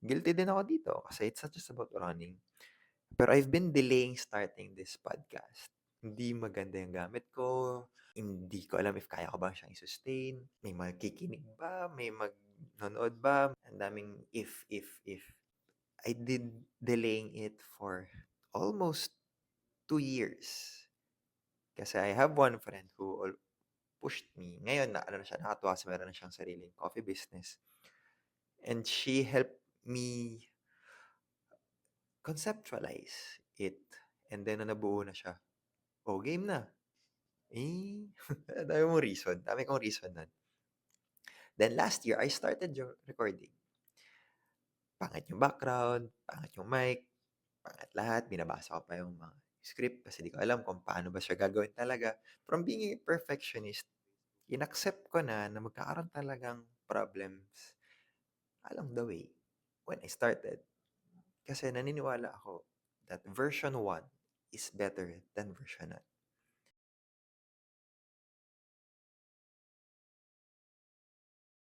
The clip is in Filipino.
guilty din ako dito kasi it's not just about running. Pero I've been delaying starting this podcast. Hindi maganda yung gamit ko. Hindi ko alam if kaya ko ba siyang i-sustain. May makikinig ba? May magnonood ba? Ang daming if. I did delaying it for almost 2 years. Kasi I have one friend who pushed me. Ngayon, na, ano na siya, nakatuwa kasi meron na siyang sariling coffee business. And she helped me conceptualize it. And then, na nabuo na siya, oh, game na. Eh, dami mong reason. Dami kong reason nun. Then last year, I started yung recording. Pangit yung background, pangit yung mic, pangit lahat. Binabasa ko pa yung mga script kasi di ko alam kung paano ba siya gagawin talaga. From being a perfectionist, inaccept ko na magkakaroon talagang problems along the way when I started. Kasi naniniwala ako that version 1 is better than version 0.